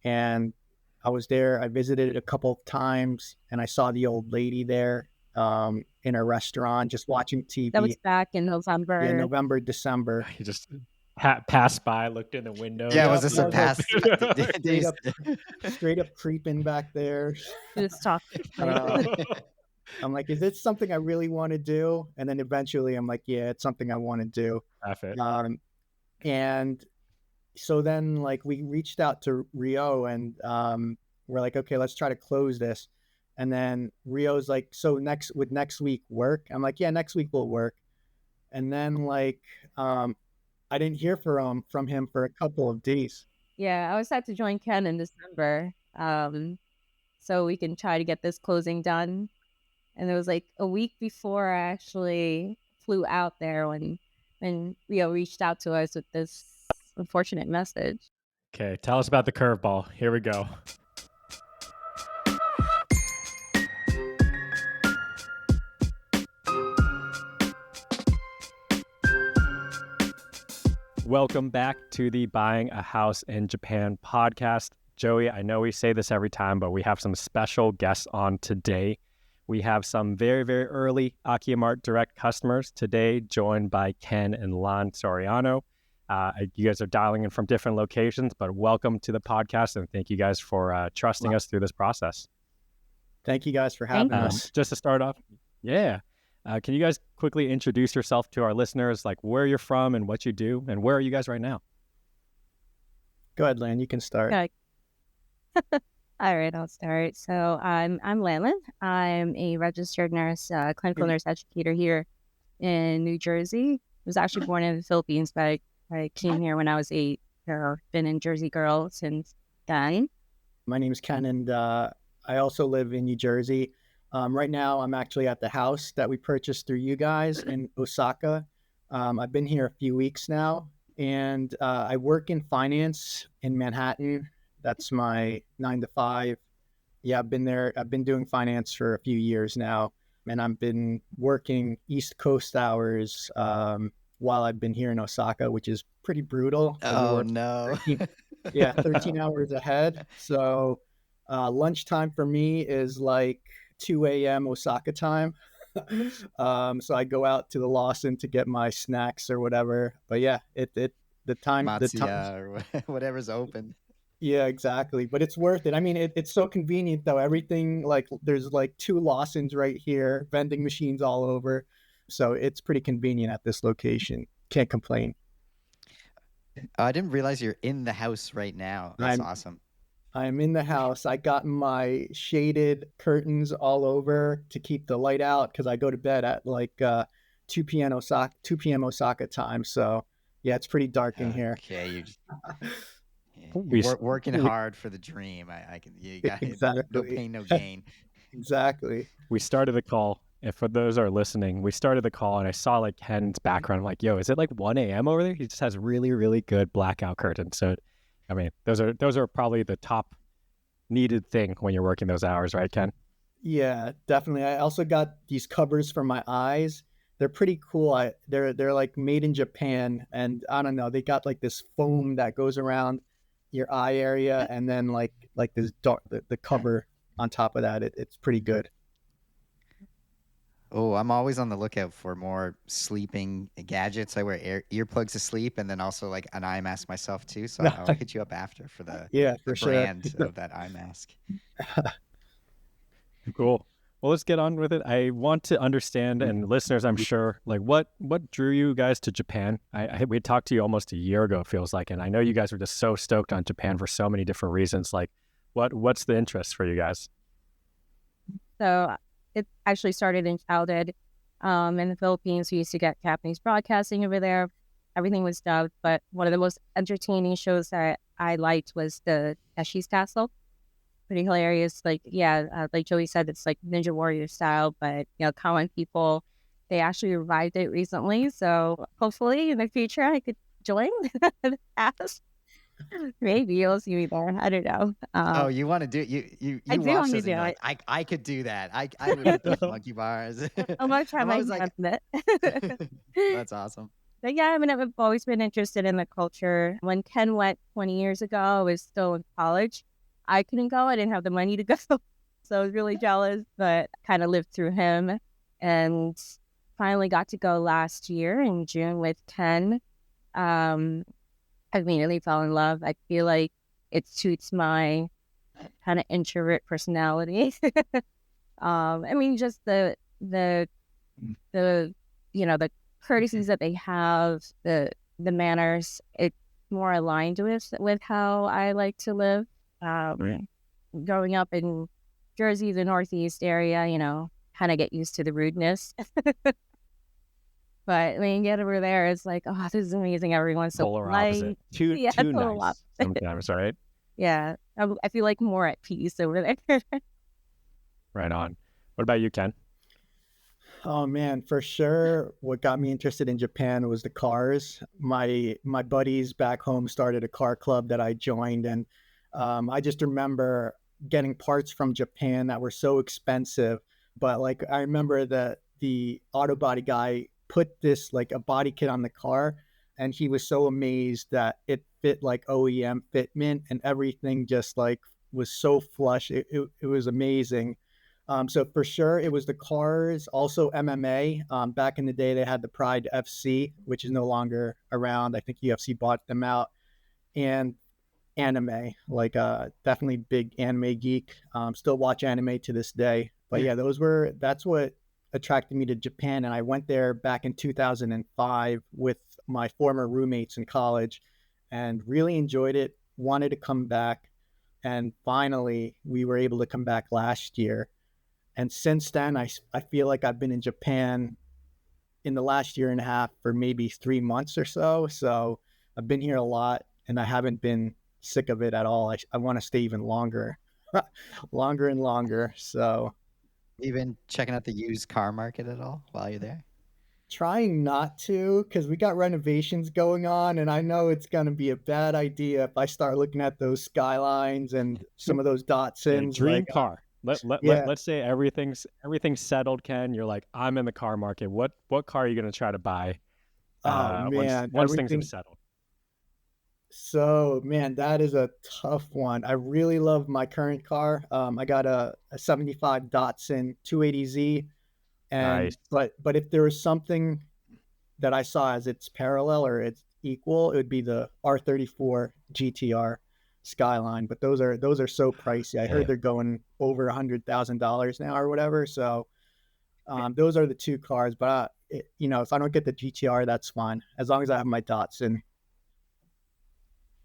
and I was there. I visited it a couple of times, and I saw the old lady there in a restaurant, just watching That was TV. back in November. Yeah, November, December. You just passed by, looked in the window. Yeah, Yep, was this I a was like, past? straight up creeping back there. Just talking. I'm like, is this something I really want to do? And then eventually I'm like, yeah, it's something I want to do. And so then like we reached out to Rio and we're like, okay, let's try to close this. And then Rio's like, so next week work? I'm like, yeah, next week will work. And then like I didn't hear from him for a couple of days. Yeah, I was set to join Ken in December, so we can try to get this closing done. And it was like a week before I actually flew out there when Rio reached out to us with this unfortunate message. Okay, tell us about the curveball. Here we go. Welcome back to the Buying a House in Japan podcast. Joey, I know we say this every time, but we have some special guests on today. We have some very, very early AkiyaMart direct customers today, joined by Ken and Lan Soriano. You guys are dialing in from different locations, but welcome to the podcast, and thank you guys for trusting us through this process. Thank you guys for having us. Just to start off, can you guys quickly introduce yourself to our listeners, like where you're from and what you do, and where are you guys right now? Go ahead, Lan. You can start. Okay. All right, I'll start. So I'm Lan. I'm a registered nurse, clinical nurse educator here in New Jersey. I was actually born in the Philippines, but I came here when I was 8. I've been in Jersey girl since then. My name is Ken, and I also live in New Jersey. Right now, I'm actually at the house that we purchased through you guys in Osaka. I've been here a few weeks now, and I work in finance in Manhattan. That's my 9 to 5. Yeah, I've been there. I've been doing finance for a few years now, and I've been working East Coast hours while I've been here in Osaka, which is pretty brutal. Oh, no. 13 hours ahead. So lunchtime for me is like 2 a.m. Osaka time. So I go out to the Lawson to get my snacks or whatever. But yeah, the time or whatever's open. Yeah, exactly. But it's worth it. I mean, it's so convenient though. Everything, like there's like 2 Lawsons right here, vending machines all over. So it's pretty convenient at this location. Can't complain. I didn't realize you're in the house right now. That's awesome. I'm in the house. I got my shaded curtains all over to keep the light out because I go to bed at like 2 p.m. Osaka time. So yeah, it's pretty dark in here. Okay, you're working hard for the dream. I can. You got exactly. No pain, no gain. Exactly. We started the call. And for those who are listening, we started the call and I saw like Ken's background. I'm like, yo, is it like 1 a.m. over there? He just has really, really good blackout curtains. So I mean, those are probably the top needed thing when you're working those hours, right, Ken? Yeah, definitely. I also got these covers for my eyes. They're pretty cool. They're like made in Japan, and I don't know. They got like this foam that goes around your eye area, and then like this dark the cover on top of that. It's pretty good. Oh, I'm always on the lookout for more sleeping gadgets. I wear earplugs to sleep, and then also like an eye mask myself too. So I'll hit you up after for the brand of that eye mask. Cool. Well, let's get on with it. I want to understand, and listeners, I'm sure, like what drew you guys to Japan? We talked to you almost a year ago, it feels like, and I know you guys were just so stoked on Japan for so many different reasons. Like, what's the interest for you guys? So it actually started in childhood. In the Philippines, we used to get Japanese broadcasting over there. Everything was dubbed, but one of the most entertaining shows that I liked was the Eshi's Castle. Pretty hilarious. Like, yeah, like Joey said, it's like Ninja Warrior style, but, you know, common people, they actually revived it recently. So hopefully in the future I could join the cast. Maybe you'll see me there. I don't know. You want to do you I do want to do it. I could do that. I would hit those monkey bars. I'm gonna try my hand at it. That's awesome. But yeah, I mean, I've always been interested in the culture. When Ken went 20 years ago, I was still in college. I couldn't go. I didn't have the money to go. So I was really jealous, but kind of lived through him and finally got to go last year in June with Ken. I immediately fell in love. I feel like it suits my kind of introvert personality. I mean, just the the courtesies that they have, the manners, it's more aligned with how I like to live. Growing up in Jersey, the Northeast area, kind of get used to the rudeness. But when you get over there, it's like, oh, this is amazing. Everyone's so Polar polite. opposite. Too Total nice opposite. sometimes, right? Yeah, I feel like more at peace over there. Right on. What about you, Ken? Oh man, for sure. What got me interested in Japan was the cars. My buddies back home started a car club that I joined, and I just remember getting parts from Japan that were so expensive. But like I remember that the auto body guy put this like a body kit on the car, and he was so amazed that it fit like OEM fitment, and everything just like was so flush. It was amazing. So for sure, it was the cars, also MMA. Back in the day, they had the Pride FC, which is no longer around. I think UFC bought them out. And anime, like definitely big anime geek. Still watch anime to this day. But yeah, that's what attracted me to Japan. And I went there back in 2005 with my former roommates in college and really enjoyed it. Wanted to come back. And finally, we were able to come back last year. And since then, I feel like I've been in Japan in the last year and a half for maybe 3 months or so. So I've been here a lot and I haven't been sick of it at all. I want to stay even longer, longer and longer. So Even checking out the used car market at all while you're there? trying not to, because we got renovations going on. And I know it's going to be a bad idea if I start looking at those Skylines and some of those Datsuns. Dream Like, car. yeah. Let's say everything's settled, Ken. You're like, I'm in the car market. What car are you gonna try to buy Oh once man, things have everything. settled? So, man, that is a tough one. I really love my current car. I got a 75 Datsun 280Z, and Nice. but if there was something that I saw as its parallel or its equal, it would be the R34 GTR Skyline. But those are so pricey. I heard Yeah. they're going over $100,000 now or whatever. So those are the two cars. But if I don't get the GTR, that's fine as long as I have my Datsun.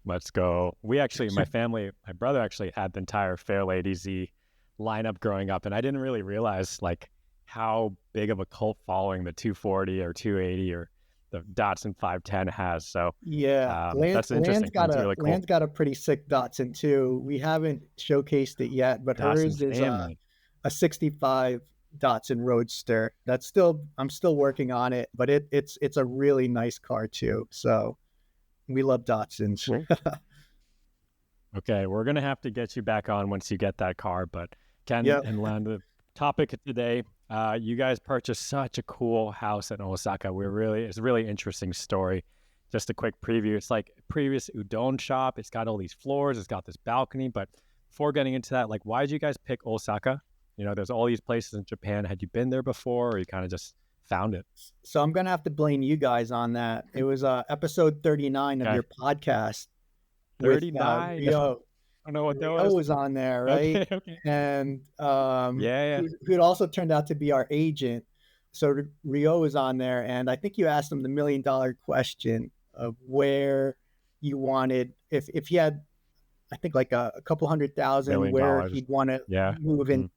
Let's go. My brother actually had the entire Fairlady Z lineup growing up, and I didn't really realize like how big of a cult following the 240 or 280 or the Datsun 510 has. So Yeah, that's interesting. That's really cool. Land's got a pretty sick Datsun too. We haven't showcased it yet, but Datsun hers is family. a 65 Datsun Roadster. I'm still working on it, but it's a really nice car too. So we love Datsuns. Okay, we're gonna have to get you back on once you get that car. But Ken Yep. and Len, the topic of today, you guys purchased such a cool house in Osaka. It's a really interesting story. Just a quick preview. It's like a previous Udon shop. It's got all these floors. It's got this balcony. But before getting into that, like, why did you guys pick Osaka? There's all these places in Japan. Had you been there before, or you kind of just found it? So I'm gonna have to blame you guys on that. It was episode 39 of Okay, your podcast with 39. I Rio. don't know what that Rio was. was on there, right? Okay, okay. And Yeah, who had also turned out to be our agent. So Rio was on there, and I think you asked him the $1 million question of where you wanted if he had, I think like a couple 100,000, million where dollars. he'd want to Yeah. move in,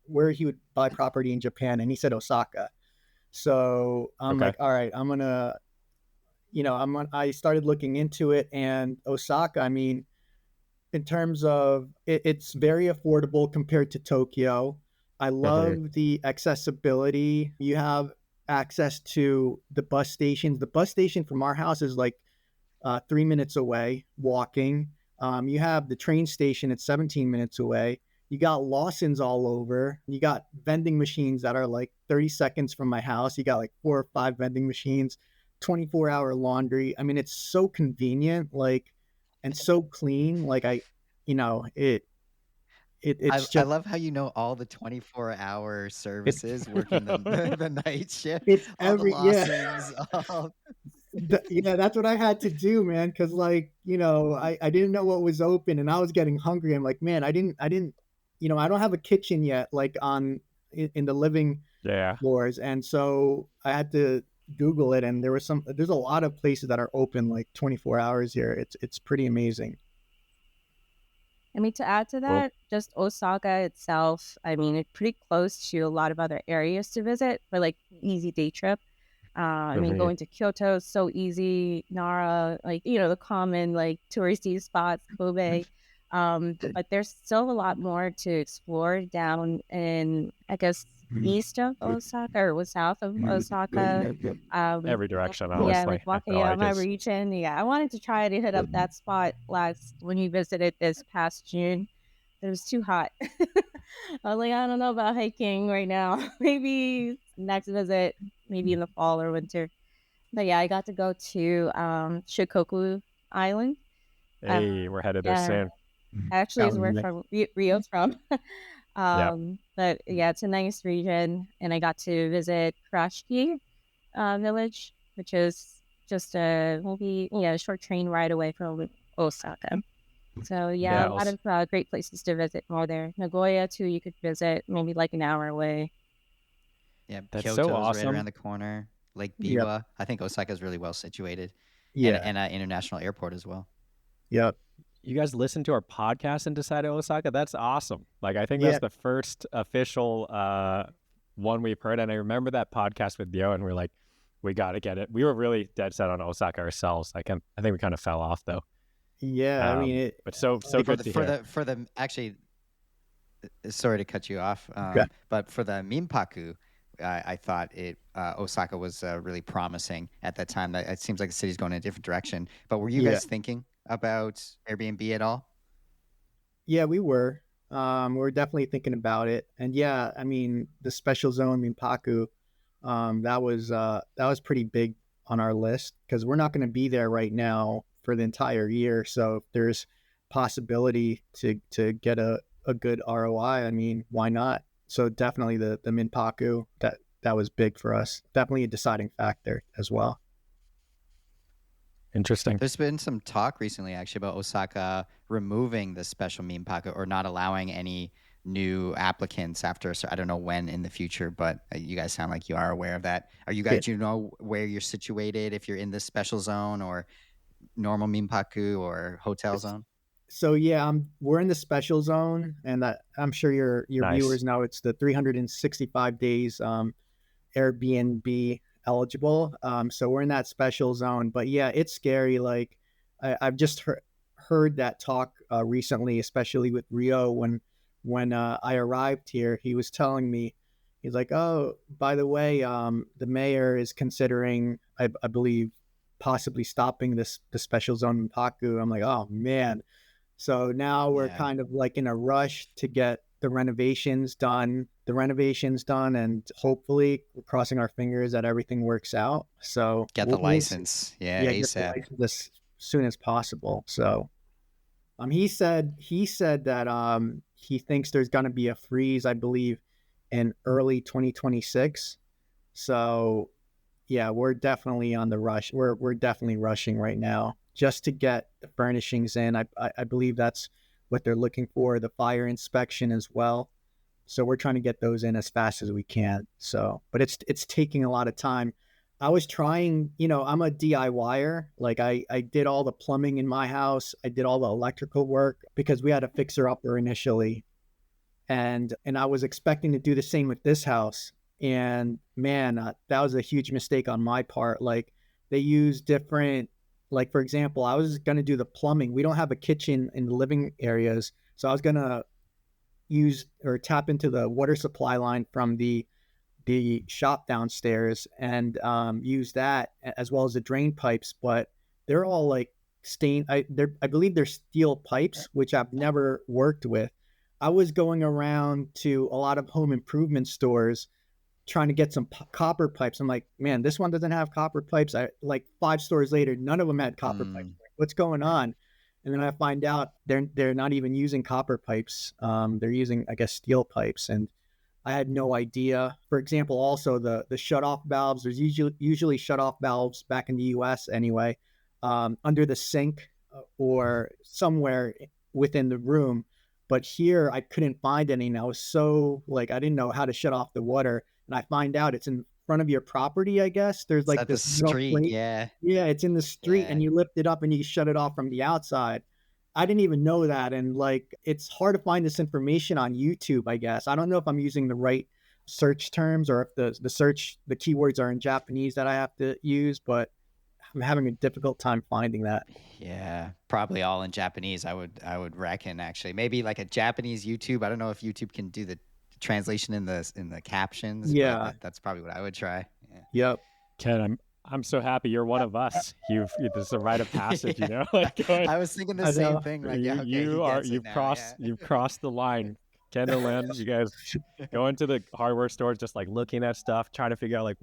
where he would buy property in Japan, and he said Osaka. So I'm Okay. like, all right, I started looking into it, and Osaka, I mean, in terms of it's very affordable compared to Tokyo. I love the accessibility. You have access to the bus stations. The bus station from our house is like 3 minutes away walking. You have the train station at 17 minutes away. You got Lawson's all over. You got vending machines that are like 30 seconds from my house. You got like 4 or 5 vending machines, 24-hour laundry. I mean, it's so convenient, like, and so clean. Like it it's I just love how you know all the 24-hour it's services working the night shift, it's all the every yeah. Lawsons, all Yeah, that's what I had to do, man. Cause like, I didn't know what was open and I was getting hungry. I'm like, man, I didn't, I don't have a kitchen yet, like in the living Yeah. floors. And so I had to Google it. And there's a lot of places that are open like 24 hours here. It's pretty amazing. I mean, to add to Cool. that, just Osaka itself, I mean, it's pretty close to a lot of other areas to visit for like easy day trip. I mean, going to Kyoto is so easy. Nara, like, the common like touristy spots, Kobe. But there's still a lot more to explore down in, I guess, east of Osaka or south of Osaka. Every direction, Yeah, honestly. like I feel like Wakayama it's region. Yeah, I wanted to try to hit up that spot when we visited this past June. It was too hot. I was like, I don't know about hiking right now. Maybe next visit, maybe in the fall or winter. But yeah, I got to go to Shikoku Island. hey, we're headed there Yeah, soon. actually, That is was where amazing. from Rio's from. Yeah. But yeah, it's a nice region, and I got to visit Kurashiki village, which is just a maybe a short train ride away from Osaka. So yeah, Yeah. a lot of great places to visit more there. Nagoya too, you could visit maybe like an hour away. yeah, That's so Kyoto's right around awesome. the corner. Lake Yep. Biwa. I think Osaka is really well situated, and Yeah. an international airport as well. Yep. You guys listened to our podcast and decided Osaka? That's awesome. Like, I think that's Yeah. the first official one we've heard. And I remember that podcast with Yo, and we're like, we got to get it. We were really dead set on Osaka ourselves. I think we kind of fell off though. Yeah. I mean, But so For good the to for hear. the for the actually, sorry to cut you off, Okay. but for the Minpaku, I thought Osaka was really promising at that time. That it seems like the city's going in a different direction. But were you Yeah. guys thinking about Airbnb at all? Yeah, we were. We were definitely thinking about it. And yeah, I mean, the special zone Minpaku, that was pretty big on our list because we're not going to be there right now for the entire year. So if there's possibility to get a good ROI, I mean, why not? So definitely the Minpaku, that was big for us. Definitely a deciding factor as well. Interesting. There's been some talk recently, actually, about Osaka removing the special Minpaku or not allowing any new applicants after. So I don't know when in the future, but you guys sound like you are aware of that. Are you guys? Yeah. Do you know where you're situated? If you're in this special zone or normal Minpaku or hotel zone? So yeah, we're in the special zone, and I'm sure your Nice. viewers know it's the 365 days Airbnb eligible. So we're in that special zone. But yeah, it's scary. Like I've just heard that talk recently, especially with Rio when I arrived here. He was telling me, he's like, oh, by the way, the mayor is considering, I believe, possibly stopping the special zone in Paku. I'm like, oh man. So now we're Yeah. kind of like in a rush to get the renovations done, and hopefully we're crossing our fingers that everything works out. So Get the we'll see. license. Yeah, Yeah, get the ASAP. license as soon as possible. So he said that he thinks there's gonna be a freeze, I believe, in early 2026. So yeah, we're definitely on the rush. We're definitely rushing right now just to get the furnishings in. I believe that's what they're looking for, the fire inspection as well. So we're trying to get those in as fast as we can. So, but it's taking a lot of time. I was trying, I'm a DIYer. Like I did all the plumbing in my house. I did all the electrical work because we had a fixer upper initially. And I was expecting to do the same with this house. And man, that was a huge mistake on my part. Like they use different, like for example, I was going to do the plumbing. We don't have a kitchen in the living areas. So I was going to use or tap into the water supply line from the shop downstairs and use that as well as the drain pipes. But they're all like stained. I believe they're steel pipes, which I've never worked with. I was going around to a lot of home improvement stores trying to get some copper pipes. I'm like, man, this one doesn't have copper pipes. I like 5 stores later, none of them had copper pipes. What's going on? And then I find out they're not even using copper pipes. They're using, I guess, steel pipes. And I had no idea. For example, also the shutoff valves. There's usually shutoff valves back in the U.S. anyway, under the sink or somewhere within the room. But here I couldn't find any, and I was so like I didn't know how to shut off the water. And I find out it's in front of your property. I guess there's It's like at the this little street. plate. Yeah. Yeah, it's in the street, Yeah. and you lift it up and you shut it off from the outside. I didn't even know that. And like, it's hard to find this information on YouTube, I guess. I don't know if I'm using the right search terms or if the keywords are in Japanese that I have to use, but I'm having a difficult time finding that. Yeah, probably all in Japanese. I would reckon actually. Maybe like a Japanese YouTube. I don't know if YouTube can do the translation in the captions, but Yeah. that's probably what I would try. Yeah. Yep. Ken, I'm so happy you're one of us. This is a rite of passage, Yeah. like going, I was thinking the I same know. thing. Like, yeah, okay, he gets it now. Yeah. you've crossed the line. Ken and Lynn, you guys go into the hardware stores, just like looking at stuff, trying to figure out like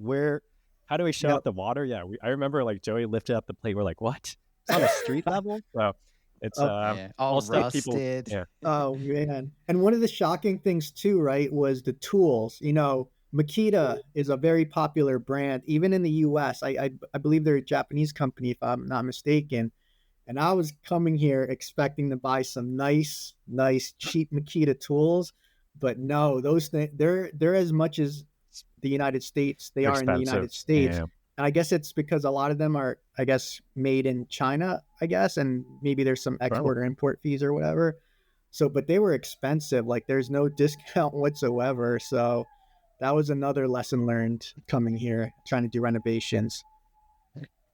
how do we shut Yep. out the water? Yeah, I remember like Joey lifted up the plate. We're like, what? It's on a street level? So it's Yeah. All stuff people. rusted. Yeah, Oh man. And one of the shocking things too, right, was the tools. Makita is a very popular brand, even in the US. I believe they're a Japanese company, if I'm not mistaken. And I was coming here expecting to buy some nice, cheap Makita tools, but no, those things they're as much as the United States. They are in the United expensive. States. Yeah. And I guess it's because a lot of them are, I guess, made in China, I guess, and maybe there's some export or import fees or whatever. So, but they were expensive. Like there's no discount whatsoever. So that was another lesson learned coming here, trying to do renovations.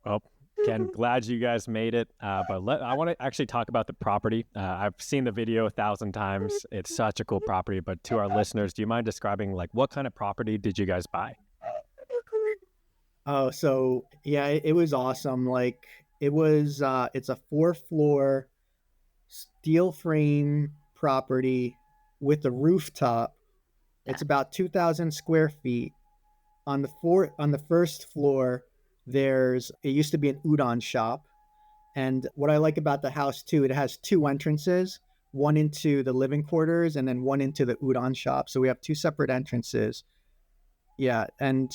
Well, Ken, glad you guys made it. But I want to actually talk about the property. I've seen the video 1,000 times. It's such a cool property. But to our listeners, do you mind describing like what kind of property did you guys buy? Oh, so yeah, it was awesome. Like it's a 4-floor steel frame property with a rooftop. It's about 2,000 square feet. On the first floor, it used to be an udon shop. And what I like about the house too, it has 2 entrances, one into the living quarters and then one into the udon shop. So we have 2 separate entrances. Yeah, and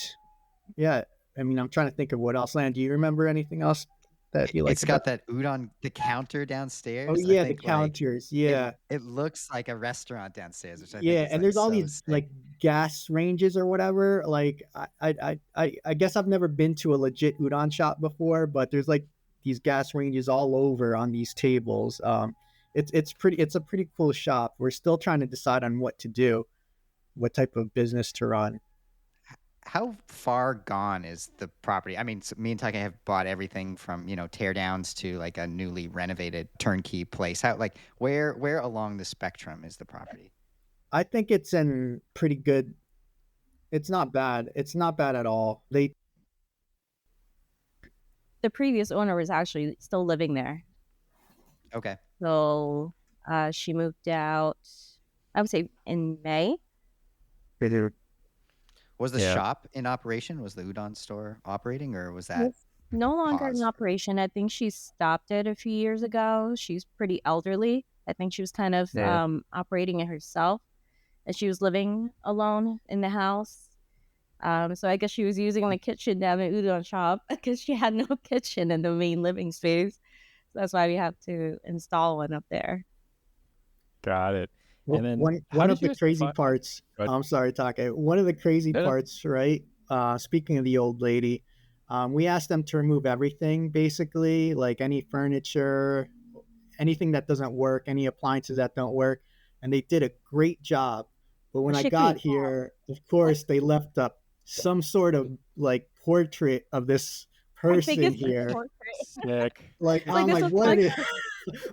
yeah, I mean, I'm trying to think of what else. Lan, do you remember anything else that you like? It's got that udon, the counter downstairs. Oh yeah, I the think, counters. Yeah. It looks like a restaurant downstairs, which I think Yeah, is and like there's all so these sick. like gas ranges or whatever. Like I guess I've never been to a legit udon shop before, but there's like these gas ranges all over on these tables. It's a pretty cool shop. We're still trying to decide on what to do, what type of business to run. How far gone is the property? I mean, me and Taka have bought everything from, tear downs to like a newly renovated turnkey place. Where along the spectrum is the property? I think it's in pretty good. It's not bad. It's not bad at all. The previous owner was actually still living there. Okay. So she moved out, I would say in May. Was the shop in operation? Was the udon store operating, or was that It's no longer paused? in operation? I think she stopped it a few years ago. She's pretty elderly. I think she was kind of operating it herself, and she was living alone in the house. So I guess she was using the kitchen down at udon shop because she had no kitchen in the main living space. So that's why we have to install one up there. Got it. Well, And then one of the crazy parts. I'm sorry, Taka. One of the crazy parts, right? Speaking of the old lady, we asked them to remove everything, basically, like any furniture, anything that doesn't work, any appliances that don't work, and they did a great job. But when I got here, of course, they left up some sort of like portrait of this person here. Sick. Like, I'm like, what is?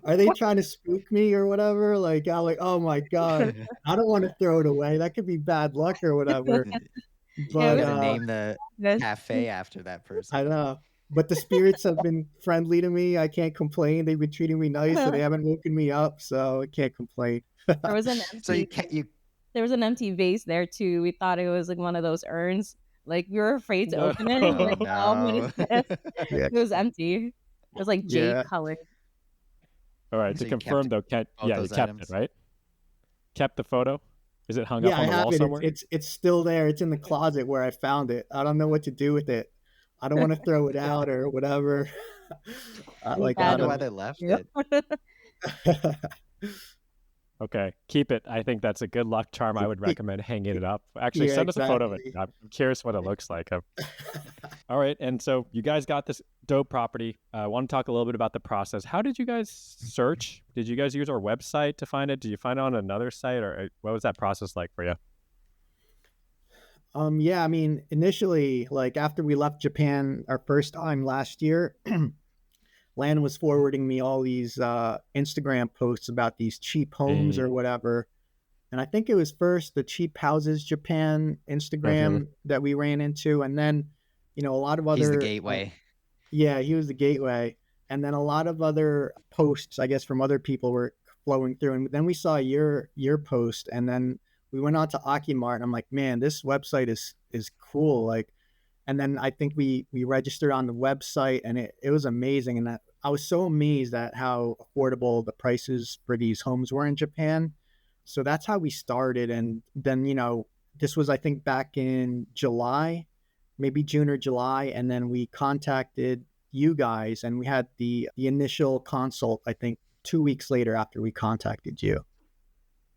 Are they trying to spook me or whatever? Like, I'm like, oh my god, I don't want to throw it away. That could be bad luck or whatever. But You gotta name the cafe after that person. I know. But the spirits have been friendly to me. I can't complain. They've been treating me nice, so they haven't woken me up. So I can't complain. There was an empty, there was an empty vase there too. We thought it was like one of those urns. Like we were afraid to open it. Like, what is this? Yeah. It was empty. It was like jade color. All right. So To you confirm kept though, both you those kept it, items. right? Kept the photo? Is it hung up Yeah, I on the have wall it. somewhere? It's still there. It's in the closet where I found it. I don't know what to do with it. I don't want to throw it out or whatever. We Like I I had wonder it. why don't they left Yep. it. Okay, keep it. I think that's a good luck charm. I would recommend hanging it up. Actually, Yeah, send us a photo of it. exactly. I'm curious what it looks like. All right, and so you guys got this dope property. I want to talk a little bit about the process. How did you guys search? Did you guys use our website to find it? Did you find it on another site, or what was that process like for you? Yeah, I mean, initially, like after we left Japan our first time last year, Lan was forwarding me all these Instagram posts about these cheap homes Mm-hmm. or whatever. And I think it was first the Cheap Houses Japan Instagram that we ran into, and then, a lot of He's the other, gateway. yeah, he was the gateway, and then a lot of other posts, I guess, from other people were flowing through, and then we saw your post, and then we went on to AkiyaMart, and I'm like, man, this website is cool, like, and then I think we registered on the website, and it was amazing, and I was so amazed at how affordable the prices for these homes were in Japan. So that's how we started, and then this was I think back in July, maybe June or July, and then we contacted you guys, and we had the initial consult I think 2 weeks later after we contacted you.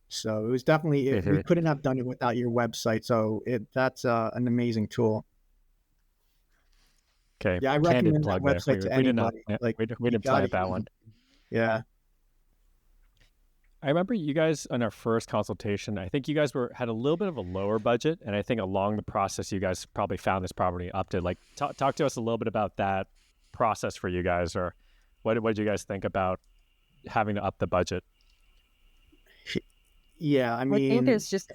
So it was definitely we couldn't have done it without your website. So that's an amazing tool. Okay, Yeah, I candid recommend that plug there. website to We did not, anybody. Like we you didn't got plant to that use one. it. Yeah. I remember you guys on our first consultation. I think you guys had a little bit of a lower budget, and I think along the process, you guys probably found this property upped it. Like, talk to us a little bit about that process for you guys, or what did you guys think about having to up the budget? Yeah, I I think mean, there's just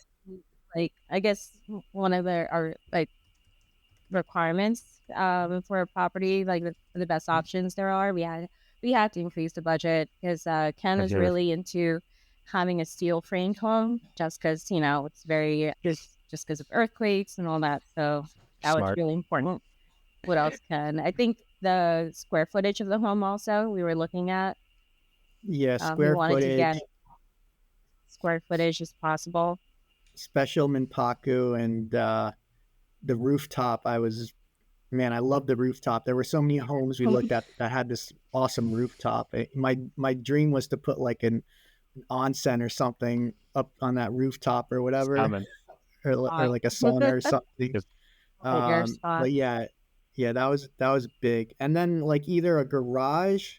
like I guess one of our like requirements for a property, like the best options there are. We had to increase the budget because Ken is really into having a steel framed home just because it's very just because of earthquakes and all that. So that was Smart. really important. What else, Ken? I think the square footage of the home also we were looking at. yeah, We square wanted to footage, get square footage as possible. special Minpaku, and the rooftop. Man, I love the rooftop. There were so many homes we looked at that had this awesome rooftop. My dream was to put like an onsen or something up on that rooftop or It's whatever, coming. or like a sauna or something. Just- Air spot. But yeah, that was big. And then like either a garage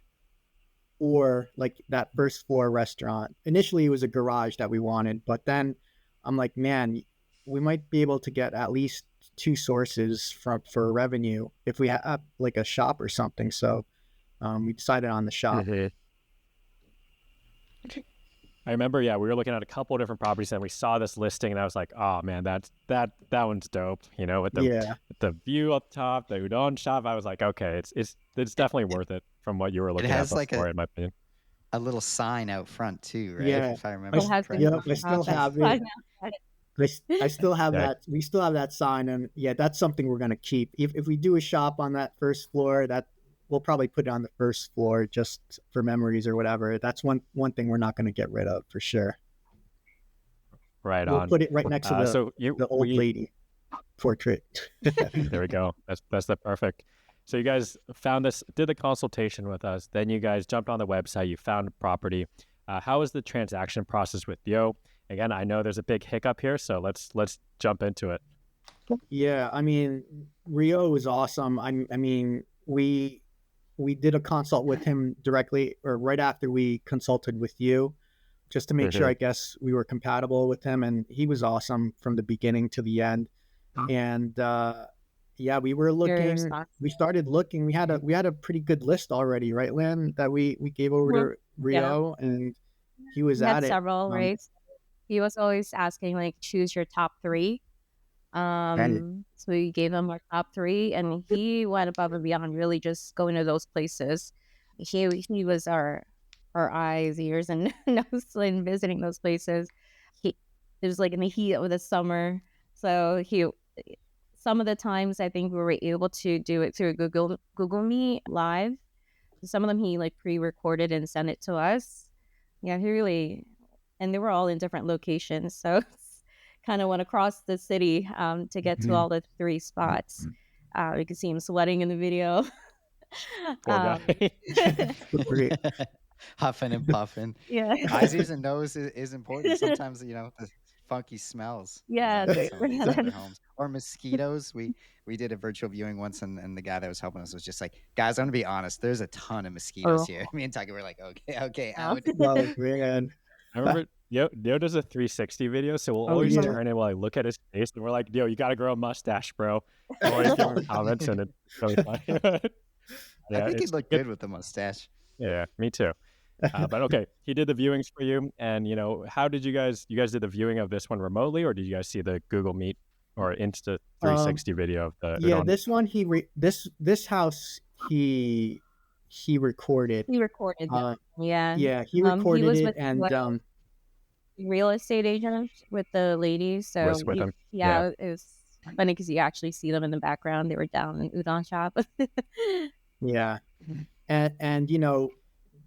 or like that first floor restaurant. Initially, it was a garage that we wanted, but then I'm like, man, we might be able to get at least two sources for revenue if we have like a shop or something. So we decided on the shop. I remember, yeah, we were looking at a couple of different properties, and we saw this listing, and I was like, "Oh man, that one's dope." With Yeah, the view up top, the udon shop. I was like, "Okay, it's definitely worth it from what you were It looking at has like before, in my opinion." a little sign out front too, right? yeah. If I I, It remember s- has the yep, correctly. I still option. have I it. know. I still have Yeah, that. We still have that sign, and yeah, that's something we're gonna keep. If we do a shop on that first floor, that we'll probably put it on the first floor just for memories or whatever. That's one thing we're not gonna get rid of for sure. right We'll on. put it right next to the So the old lady portrait. there we go. That's the perfect. So you guys found this, did the consultation with us, then you guys jumped on the website, you found a property. How was the transaction process with Yo? Again, I know there's a big hiccup here, so let's jump into it. Yeah, I mean, Rio was awesome. I mean, we did a consult with him directly or right after we consulted with you, just to make sure, I guess, we were compatible with him, and he was awesome from the beginning to the end. And yeah, we were Your looking. stock. We started looking. We had a pretty good list already, right, Lynn? That we gave over Mhm. to Yeah, Rio, and he was we had at it. several, right? He was always asking like choose your top three. And So we gave him our top three, and he went above and beyond, really just going to those places. He was our eyes, ears, and nose in visiting those places. He It was like in the heat of the summer, so he some of the times I think we were able to do it through Google Meet live. some of them he like pre-recorded and sent it to us. Yeah, he really, and they were all in different locations, so kind of went across the city to get to all the 3 spots. You can see him sweating in the video. Poor guy. Great. Huffing and puffing. Yeah. Eyes, ears, and nose is important. Sometimes, the funky smells. Yeah, In some of these other homes or mosquitoes. We did a virtual viewing once, and the guy that was helping us was just like, guys, I'm gonna be honest. There's a ton of mosquitoes here. Me and Tiger were like, okay, out. Oh, man. I remember Yo does a 360 video, so we'll Oh, always yeah. turn it while I look at his face, and we're like, "Yo, you gotta grow a mustache, bro." We'll always give him comments, and it's really funny. I think he'd look good with the mustache. Yeah, me too. But okay, he did the viewings for you, and how did you guys did the viewing of this one remotely, or did you guys see the Google Meet or Insta 360 video of the Yeah, Udon? this one this house he recorded. He recorded them. Yeah. Yeah, he He recorded was it, with and real estate agent with the ladies. So Was with him. yeah, it was funny because you actually see them in the background. They were down in Udon shop. yeah, and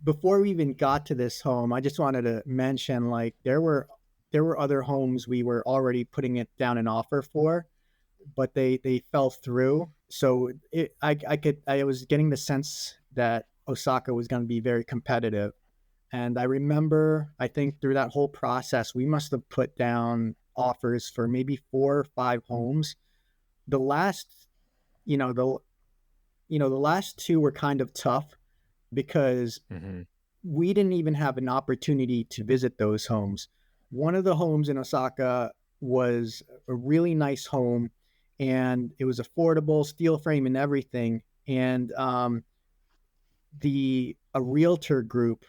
before we even got to this home, I just wanted to mention, like, there were other homes we were already putting it down an offer for, but they fell through. So I was getting the sense that Osaka was going to be very competitive. And I remember, I think through that whole process, we must have put down offers for maybe 4 or 5 homes. The last, the last 2 were kind of tough because we didn't even have an opportunity to visit those homes. One of the homes in Osaka was a really nice home, and it was affordable, steel frame and everything. And a realtor group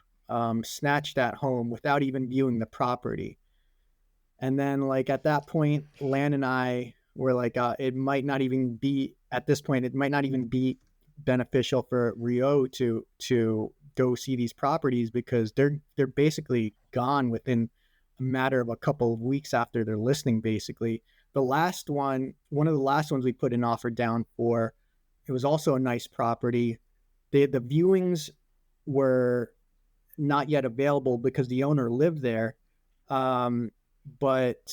snatched that home without even viewing the property. And then, like, at that point, Lan and I were like, it might not even be beneficial for Rio to go see these properties, because they're basically gone within a matter of a couple of weeks after their listing. Basically, one of the last ones we put an offer down for, it was also a nice property. The viewings were not yet available because the owner lived there, but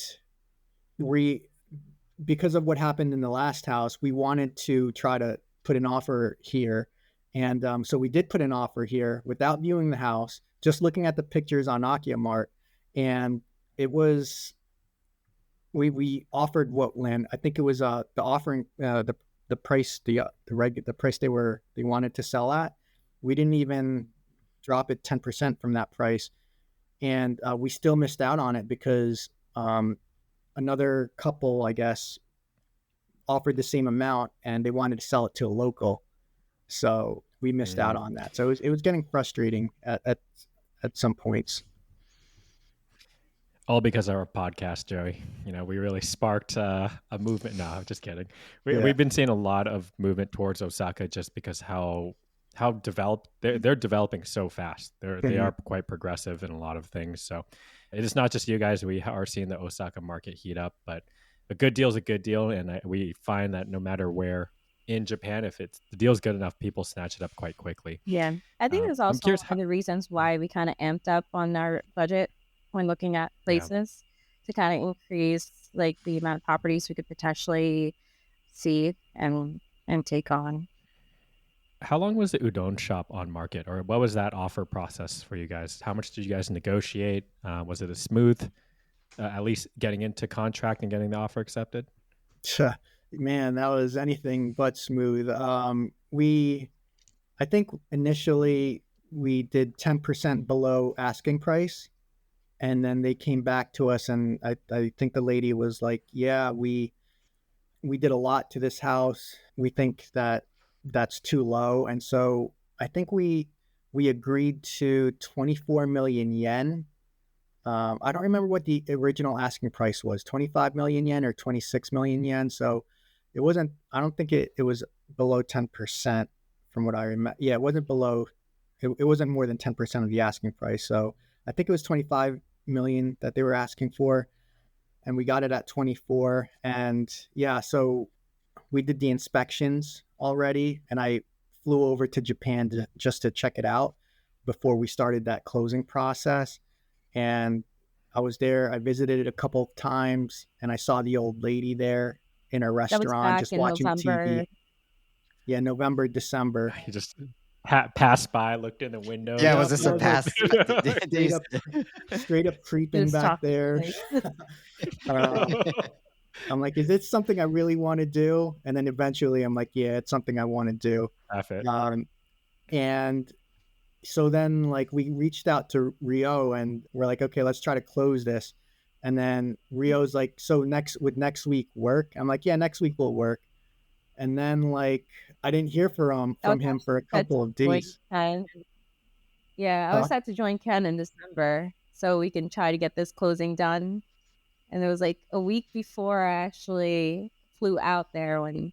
because of what happened in the last house, we wanted to try to put an offer here. And so we did put an offer here without viewing the house, just looking at the pictures on AkiyaMart. And it was, we offered what, Lynn? I think it was the offering, the price, the price they wanted to sell at. We didn't even drop it 10% from that price. And we still missed out on it because another couple, I guess, offered the same amount, and they wanted to sell it to a local. So we missed out on that. So it was getting frustrating at some points. All because of our podcast, Joey. We really sparked a movement. No, I'm just kidding. We've been seeing a lot of movement towards Osaka just because how developed they're developing so fast. They are quite progressive in a lot of things. So it is not just you guys. We are seeing the Osaka market heat up, but a good deal is a good deal, and we find that no matter where in Japan, if the deal's good enough, people snatch it up quite quickly. Yeah, I think there's also one of the reasons why we kind of amped up on our budget when looking at places to kind of increase like the amount of properties we could potentially see and take on. How long was the Udon shop on market, or what was that offer process for you guys? How much did you guys negotiate? Was it a smooth, at least getting into contract and getting the offer accepted? Man, that was anything but smooth. I think initially we did 10% below asking price, and then they came back to us, and I think the lady was like, yeah, we did a lot to this house. We think that's too low. And so I think we agreed to 24 million yen. I don't remember what the original asking price was, 25 million yen or 26 million yen. So it wasn't, I don't think it was below 10% from what I remember. Yeah, it wasn't below, it wasn't more than 10% of the asking price. So I think it was 25 million that they were asking for, and we got it at 24. And yeah, so we did the inspections already, and I flew over to Japan just to check it out before we started that closing process. And I was there. I visited it a couple of times, and I saw the old lady there in her That was restaurant back just in watching TV. November. Yeah, November, December. You just passed by, looked in the window. Yeah, Yep, was this I a was like pass? straight up It creeping was back chocolate. there. uh, I'm like, is it something I really want to do? And then eventually I'm like, yeah, it's something I want to do. Half it. And so then like we reached out to Rio and we're like, okay, let's try to close this. And then Rio's like, so would next week work? I'm like, yeah, next week will work. And then like I didn't hear from I was him for a actually set to couple of join days. Ken. Yeah, I Huh? was set to join Ken in December so we can try to get this closing done. And it was like a week before I actually flew out there when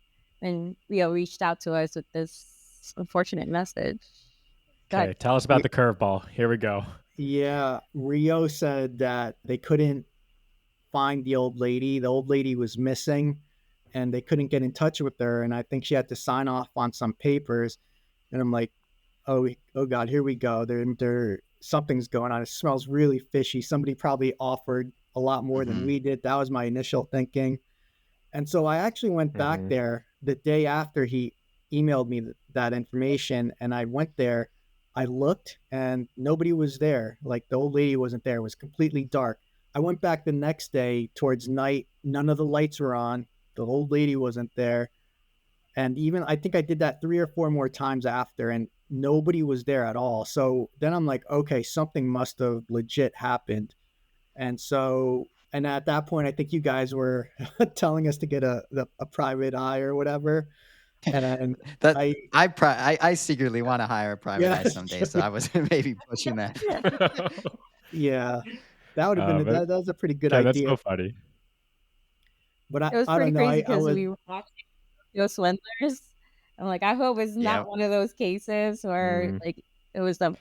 Rio reached out to us with this unfortunate message. Go Okay, ahead. tell us about the curveball. Here we go. Yeah, Rio said that they couldn't find the old lady. The old lady was missing and they couldn't get in touch with her. And I think she had to sign off on some papers. And I'm like, oh God, here we go. Something's going on. It smells really fishy. Somebody probably offered a lot more than we did. That was my initial thinking. And so I actually went back there the day after he emailed me that information. And I went there, I looked and nobody was there. Like the old lady wasn't there. It was completely dark. I went back the next day towards night. None of the lights were on. The old lady wasn't there. And even I think I did that 3 or 4 more times after and nobody was there at all. So then I'm like, okay, something must have legit happened. And so, and at that point, I think you guys were telling us to get a private eye or whatever. And That I, I secretly want to hire a private yeah, eye someday, so I was maybe pushing that. yeah, that would have been, that was a pretty good Ken, that's idea. so funny. But It was I pretty don't know. crazy I because was, we were watching those swindlers. I'm like, I hope it's Yeah. not one of those cases where like it was a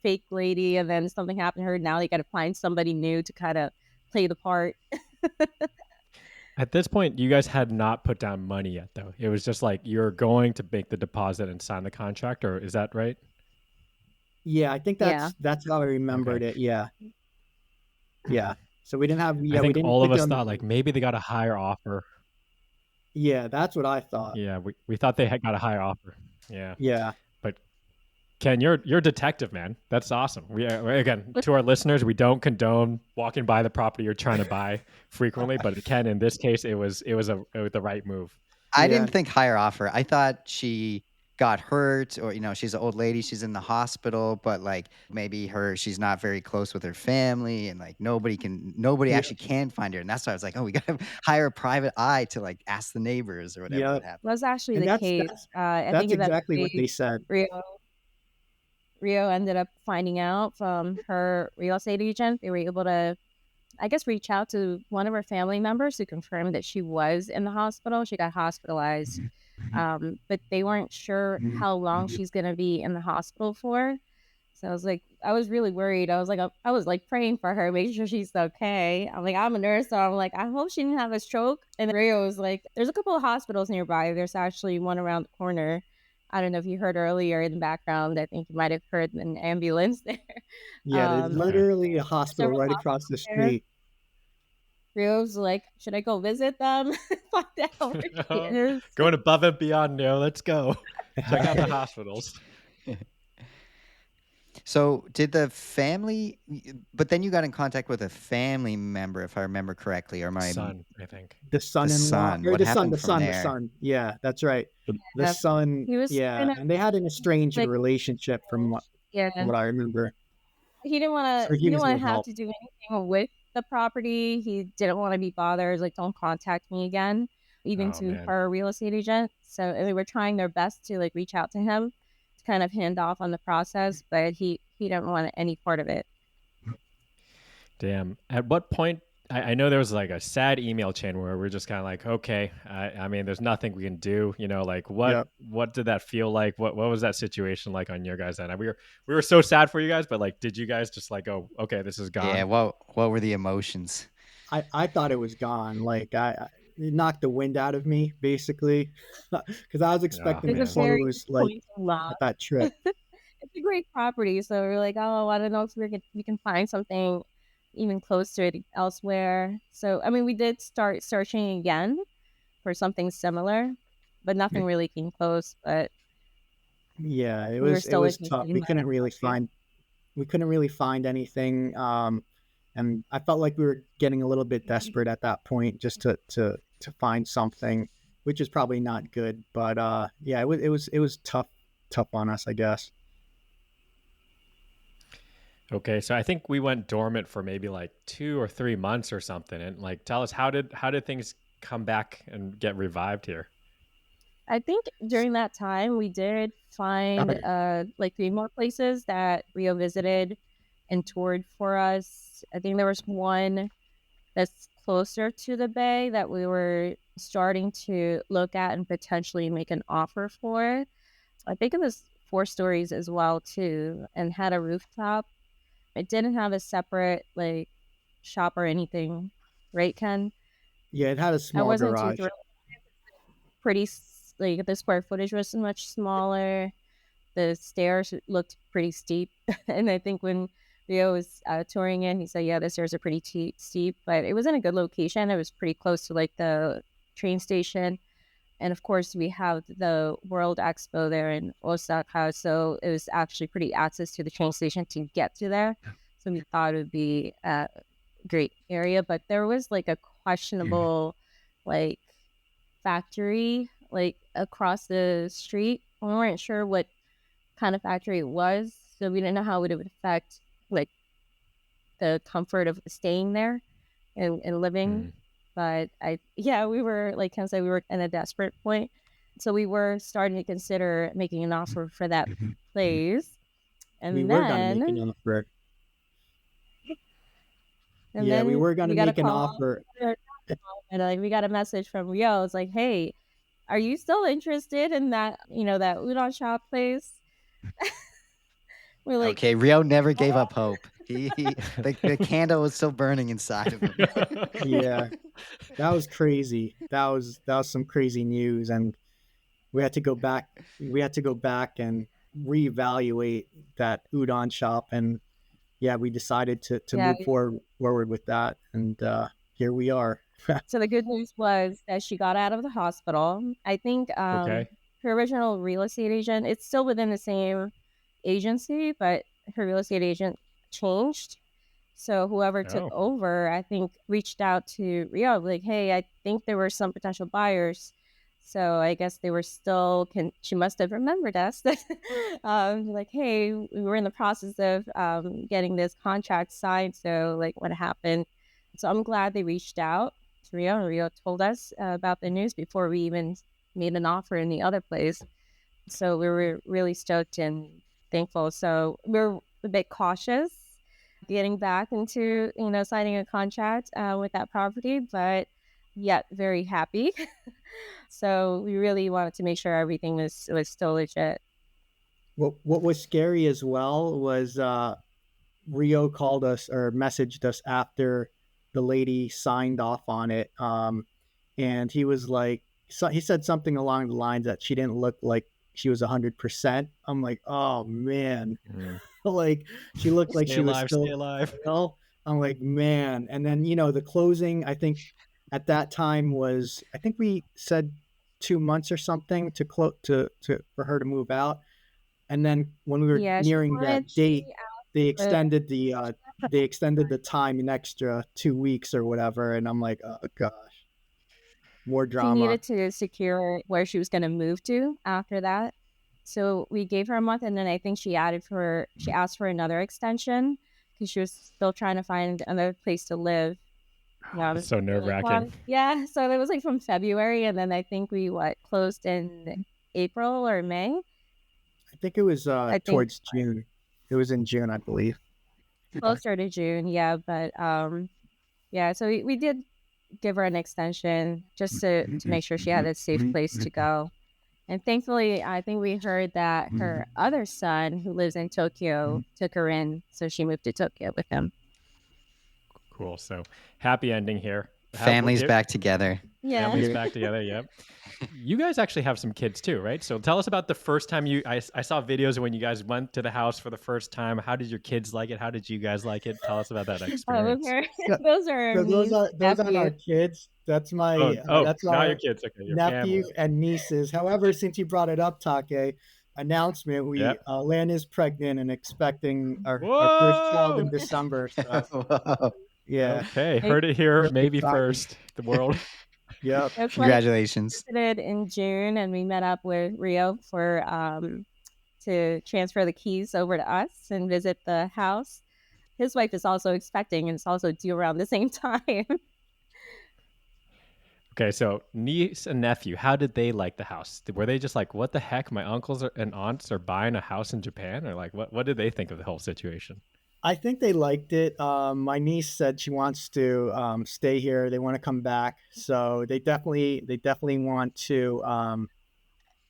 fake lady and then something happened to her. Now they got to find somebody new to kind of play the part. At this point, you guys had not put down money yet, though. It was just like you're going to make the deposit and sign the contract, or is that right? yeah, I think Yeah. that's how I remembered it. Yeah. Yeah. So we didn't have, I we think didn't all of put us down thought like maybe they got a higher offer. yeah, that's what I thought. Yeah, we thought they had got a higher offer. Yeah. Yeah. But Ken, you're a detective, man. That's awesome. We again, to our listeners, we don't condone walking by the property you're trying to buy frequently, but Ken, in this case, it was the right move. I Yeah. didn't think higher offer. I thought she got hurt, or she's an old lady, she's in the hospital, but like maybe she's not very close with her family, and like nobody Yeah. actually can find her, and that's why I was like, oh, we gotta hire a private eye to like ask the neighbors or whatever Yeah. would happen. Was actually And the case. I think that's exactly what eventually they said. Rio ended up finding out from her real estate agent. They were able to, I guess, reach out to one of her family members who confirmed that she was in the hospital. She got hospitalized, but they weren't sure how long she's going to be in the hospital for. So I was really worried. I was like praying for her, making sure she's okay. I'm like, I'm a nurse, so I'm like, I hope she didn't have a stroke. And Rio was like, there's a couple of hospitals nearby. There's actually one around the corner. I don't know if you heard earlier in the background. I think you might have heard an ambulance there. Yeah, there's literally a hospital several right across the hospitals there. street. Rio's like, should I go visit them? Find out where she is. Going above and beyond, Neo. Let's go. Check out the hospitals. So did the family? But then you got in contact with a family member, if I remember correctly, or my Son, I think. The son-in-law, son. or What happened from the there? son. Yeah, that's right. The Yeah. son. He was Yeah, kind of and they had an estranged like, relationship from what yeah. I remember. He didn't want So to. he He didn't was want no to have help. to do anything with the property. He didn't want to be bothered. Like, don't contact me again, even Oh, to man. her real estate agent. So they were trying their best to like reach out to him to kind of hand off on the process, but he didn't want any part of it. Damn. At what point? I know there was like a sad email chain where we're just kind of like, okay, I mean, there's nothing we can do. Like Yep. what did that feel like? What was that situation like on your guys' end? We were so sad for you guys, but like, did you guys just like go, okay, this is gone? Yeah. What were the emotions? I thought it was gone. Like it knocked the wind out of me, basically, because I was Oh, expecting It's to a man. very close like disappointing lot. at that trip. It's a great property, so we're like, oh, I don't know if we can find something even close to it elsewhere. So I mean, we did start searching again for something similar, but nothing really came close. But Yeah, we were it still was interested tough. in that property. We couldn't really find anything. And I felt like we were getting a little bit desperate at that point just to find something, which is probably not good. But yeah, it was tough on us, I guess. Okay, so I think we went dormant for maybe like 2 or 3 months or something. And like, tell us how did things come back and get revived here? I think during that time we did find like 3 more places that Rio visited and toured for us. I think there was one that's closer to the bay that we were starting to look at and potentially make an offer for. I think it was 4 stories as well too, and had a rooftop. It didn't have a separate like shop or anything, right, Ken? Yeah, it had a I small wasn't too garage. thrilled. Pretty like the square footage was much smaller. The stairs looked pretty steep, and I think when Rio was touring in, he said, "Yeah, the stairs are pretty steep," but it was in a good location. It was pretty close to like the train station, and of course, we have the World Expo there in Osaka, so it was actually pretty access to the train station to get to there. So we thought it would be a great area, but there was like a questionable, like factory like across the street. We weren't sure what kind of factory it was, so we didn't know how it would affect like the comfort of staying there and living. Mm. But we were like Ken said, we were in a desperate point, so we were starting to consider making an offer for that place, We and were gonna make an then offer. and Yeah, we then were gonna we got a make an call offer. and like we got a message from Rio. It's like, hey, are you still interested in that that udon shop place? We're like, Okay, Rio never gave up hope. The candle was still burning inside of him. Yeah, that was crazy. That was some crazy news, and we had to go back. We had to go back and reevaluate that udon shop, and yeah, we decided to yeah. move forward with that, and here we are. So the good news was that she got out of the hospital. I think Okay. her original real estate agent, it's still within the same agency, but her real estate agent changed. So whoever took Oh. over, I think, reached out to Rio, like, hey, I think there were some potential buyers. So I guess they were still, she must have remembered us. Like, hey, we were in the process of getting this contract signed. So, like, what happened? So I'm glad they reached out to Rio, and Rio told us about the news before we even made an offer in the other place. So we were really stoked and thankful. So we're a bit cautious getting back into signing a contract with that property, but yet very happy. So we really wanted to make sure everything was still legit. What was scary as well was Rio called us or messaged us after the lady signed off on it, and he was like, he said something along the lines that she didn't look like she was 100%. I'm like, oh man, Mm. like she looked like Stay she was alive, stay still alive. ill. I'm like, man. And then the closing. I think at that time was, I think we said 2 months or something to for her to move out. And then when we were Yeah, nearing that date, she they asked for extended the time an extra 2 weeks or whatever. And I'm like, oh gosh, more she drama. needed to secure where she was going to move to after that. So we gave her a month, and then I think she asked for another extension because she was still trying to find another place to live. Yeah, It's so we're nerve like, well, wracking. yeah. So it was like from February, and then I think we closed in April or May. I think it was I think towards June. It was in June, I believe. closer to June. Yeah, but yeah. So we did give her an extension just to make sure she had a safe place to go. And thankfully, I think we heard that her other son, who lives in Tokyo, took her in, so she moved to Tokyo with him. Cool. So happy ending here. Families back together. Yeah. Families back together. Yep. You guys actually have some kids too, right? So tell us about the first time I saw videos when you guys went to the house for the first time. How did your kids like it? How did you guys like it? Tell us about that experience. Those are So me. those aren't our kids. That's my that's not your our kids. Okay, your nephew family. and nieces. However, since you brought it up, Take, announcement: we Yep. Lan is pregnant and expecting our first child in Whoa. December. So Whoa. yeah, Okay, heard it here. really Maybe exciting. first the world. Yep. That's when Congratulations. we visited in June, and we met up with Rio for to transfer the keys over to us and visit the house. His wife is also expecting, and it's also due around the same time. Okay, so niece and nephew, how did they like the house? Were they just like, "What the heck? My uncles and aunts are buying a house in Japan," or like, what did they think of the whole situation? I think they liked it. My niece said she wants to stay here. They want to come back, so they definitely want to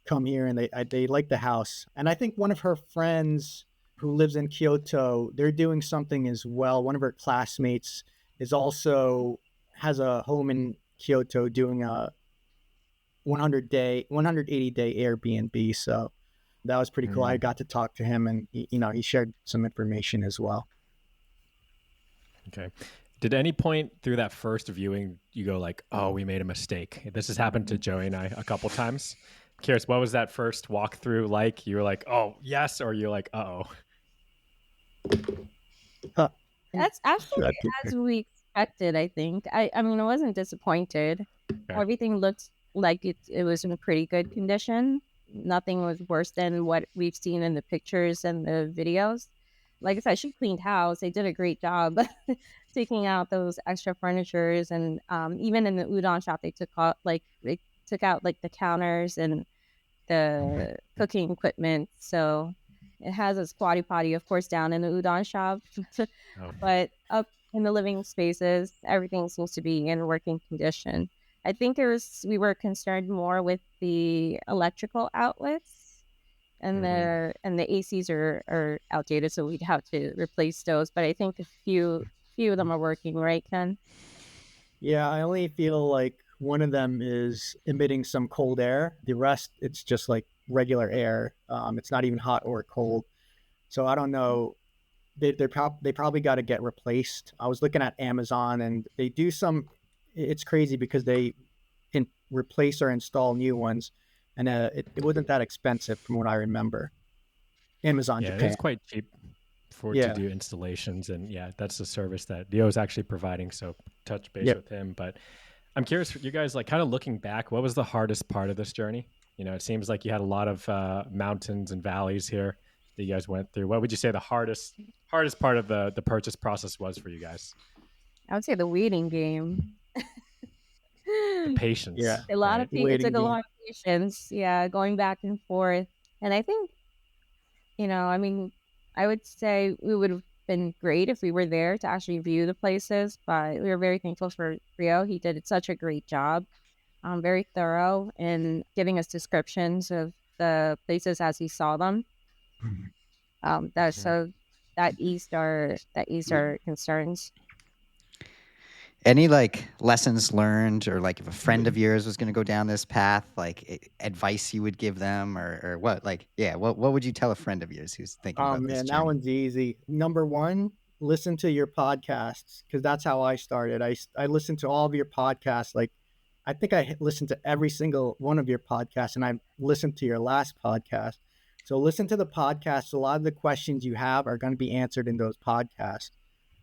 come here, and they like the house. And I think one of her friends who lives in Kyoto, they're doing something as well. One of her classmates is also has a home in Kyoto doing a 180-day Airbnb. So that was pretty cool. I got to talk to him, and he shared some information as well. Okay. Did any point through that first viewing you go like, "Oh, we made a mistake"? This has happened to Joey and I a couple times. Curious, what was that first walkthrough like? You were like, "Oh, yes," or you're like, "Uh-oh." That's actually as we expected, I think. I mean, I wasn't disappointed. Okay. Everything looked like it was in a pretty good condition. Nothing was worse than what we've seen in the pictures and the videos. Like I said, she cleaned house. They did a great job taking out those extra furnitures, and even in the udon shop, they took out like the counters and the cooking equipment. So it has a squatty potty, of course, down in the udon shop, Oh. but up in the living spaces, everything seems to be in working condition. I think we were concerned more with the electrical outlets, and the ACs are outdated, so we'd have to replace those. But I think a few of them are working, right, Ken? Yeah, I only feel like one of them is emitting some cold air. The rest, it's just like regular air. It's not even hot or cold. So I don't know. They probably got to get replaced. I was looking at Amazon, and they do some. It's crazy because they can replace or install new ones, and it wasn't that expensive from what I remember. Amazon Yeah, it Japan. is quite cheap to Yeah. do installations, and yeah, that's the service that Leo is actually providing. So touch base Yep. with him. But I'm curious, you guys, like kind of looking back, what was the hardest part of this journey? It seems like you had a lot of mountains and valleys here that you guys went through. What would you say the hardest part of the purchase process was for you guys? I would say the waiting game. The patience, Yeah. A lot right? of it Waiting took a game. lot of patience. Yeah, going back and forth. And I think, I mean, I would say we would have been great if we were there to actually view the places, but we were very thankful for Rio. He did such a great job, very thorough in giving us descriptions of the places as he saw them. That so that eased our concerns. Any like lessons learned, or like if a friend of yours was going to go down this path, like advice you would give them, or what? Like, yeah, what would you tell a friend of yours who's thinking Oh about this man, that journey? one's easy. Number one, listen to your podcasts, because that's how I started. I listened to all of your podcasts. Like, I think I listened to every single one of your podcasts, and I listened to your last podcast. So listen to the podcasts. A lot of the questions you have are going to be answered in those podcasts.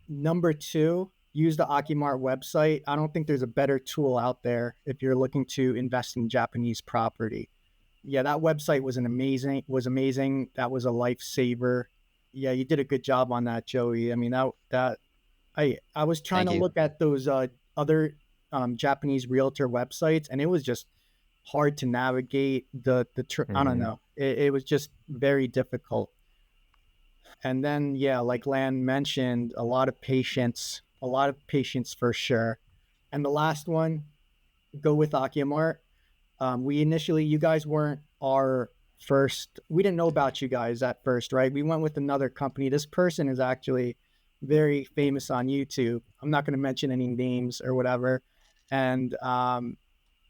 Number two, use the AkiyaMart website. I don't think there's a better tool out there if you're looking to invest in Japanese property. Yeah, that website was amazing. That was a lifesaver. Yeah, you did a good job on that, Joey. I mean, that I was trying Thank to you. look at those other Japanese realtor websites, and it was just hard to navigate. I don't know. It was just very difficult. And then, yeah, like Lan mentioned, a lot of patience for sure. And the last one, go with AkiyaMart. You guys weren't our first. We didn't know about you guys at first, right? We went with another company. This person is actually very famous on YouTube. I'm not going to mention any names or whatever, And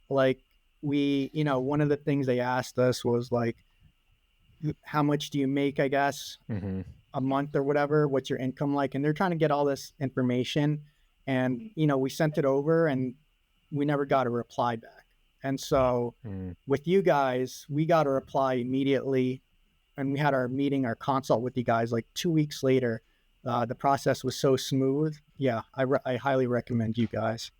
like one of the things they asked us was like, how much do you make, I guess, a month or whatever? What's your income like? And they're trying to get all this information. And, we sent it over and we never got a reply back. And so with you guys, we got a reply immediately. And we had our meeting, our consult with you guys like 2 weeks later. The process was so smooth. Yeah, I highly recommend you guys.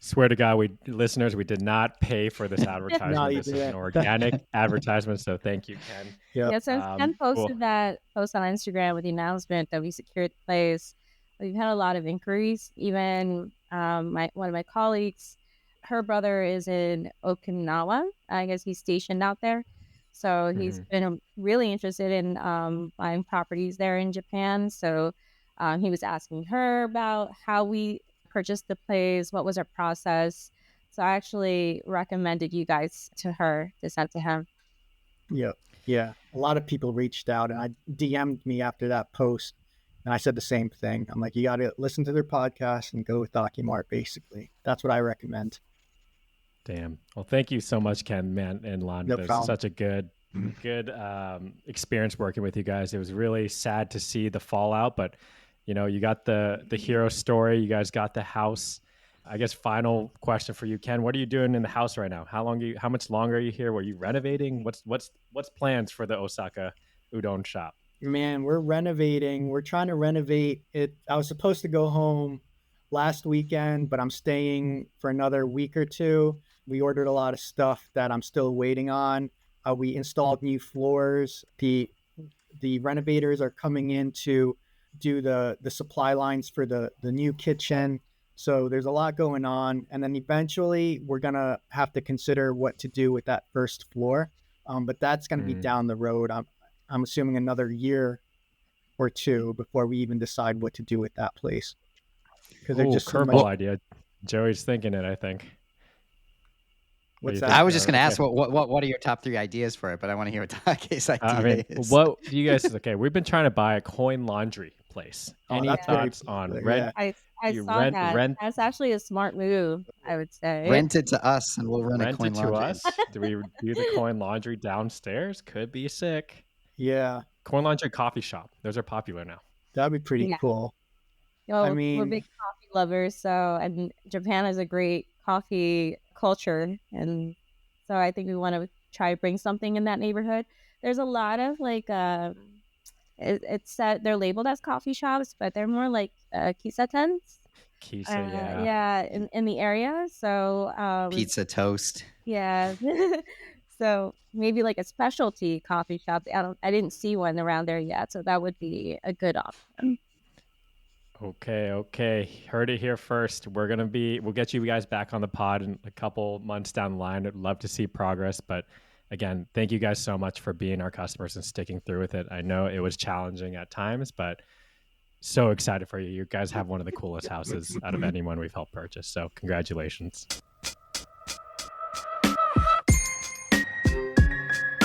Swear to God, listeners, we did not pay for this advertisement. No, you This is didn't. an organic advertisement. So thank you, Ken. Yep. Yeah, since Ken posted cool. that post on Instagram with the announcement that we secured the place, we've had a lot of inquiries. Even one of my colleagues, her brother is in Okinawa. I guess he's stationed out there. So he's been really interested in buying properties there in Japan. So he was asking her about how we purchased the place, what was our process. So I actually recommended you guys to her to send to him. Yeah. Yeah. A lot of people reached out and I DM'd me after that post. And I said the same thing. I'm like, you got to listen to their podcast and go with AkiyaMart, basically. That's what I recommend. Damn. Well, thank you so much, Ken, man, and Lon. No It was problem. such a good experience working with you guys. It was really sad to see the fallout, but you got the hero story. You guys got the house. I guess final question for you, Ken. What are you doing in the house right now? How much longer are you here? Were you renovating? What's plans for the Osaka Udon shop? Man, we're renovating. We're trying to renovate it. I was supposed to go home last weekend, but I'm staying for another week or two. We ordered a lot of stuff that I'm still waiting on. We installed new floors. The renovators are coming in to do the supply lines for the new kitchen. So there's a lot going on. And then eventually we're going to have to consider what to do with that first floor. But that's going to be down the road. I'm assuming another year or two before we even decide what to do with that place. Because they're just curveball idea. Joey's thinking it, I think. What's that? I was just going to ask what are your top 3 ideas for it, but I want to hear what Take's idea is. What do you guys? Okay, we've been trying to buy a coin laundry place. Any thoughts on rent? I saw that. That's actually a smart move, I would say. Rent it to us, and we'll run a coin laundry. Rent it to us. Do we do the coin laundry downstairs? Could be sick. Yeah. Coin laundry coffee shop. Those are popular now. That'd be pretty cool. I mean, we're big coffee lovers, and Japan has a great coffee culture, and so I think we want to try to bring something in that neighborhood. There's a lot of it's said they're labeled as coffee shops, but they're more like kisatens. Yeah, in the area. So pizza toast. Yeah. So maybe like a specialty coffee shop. I didn't see one around there yet, so that would be a good option. Okay. Heard it here first. We'll get you guys back on the pod in a couple months down the line. I'd love to see progress, but again, thank you guys so much for being our customers and sticking through with it. I know it was challenging at times, but so excited for you. You guys have one of the coolest houses out of anyone we've helped purchase. So congratulations.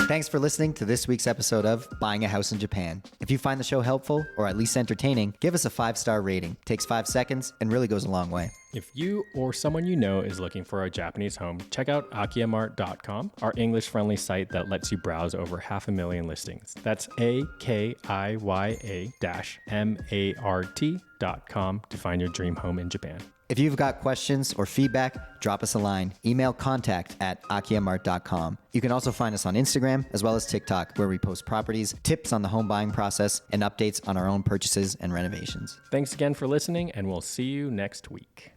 Thanks for listening to this week's episode of Buying a House in Japan. If you find the show helpful or at least entertaining, give us a 5-star rating. Takes 5 seconds and really goes a long way. If you or someone you know is looking for a Japanese home, check out AkiyaMart.com, our English-friendly site that lets you browse over 500,000 listings. That's AkiyaMart.com to find your dream home in Japan. If you've got questions or feedback, drop us a line. Email contact@AkiyaMart.com. You can also find us on Instagram as well as TikTok, where we post properties, tips on the home buying process, and updates on our own purchases and renovations. Thanks again for listening, and we'll see you next week.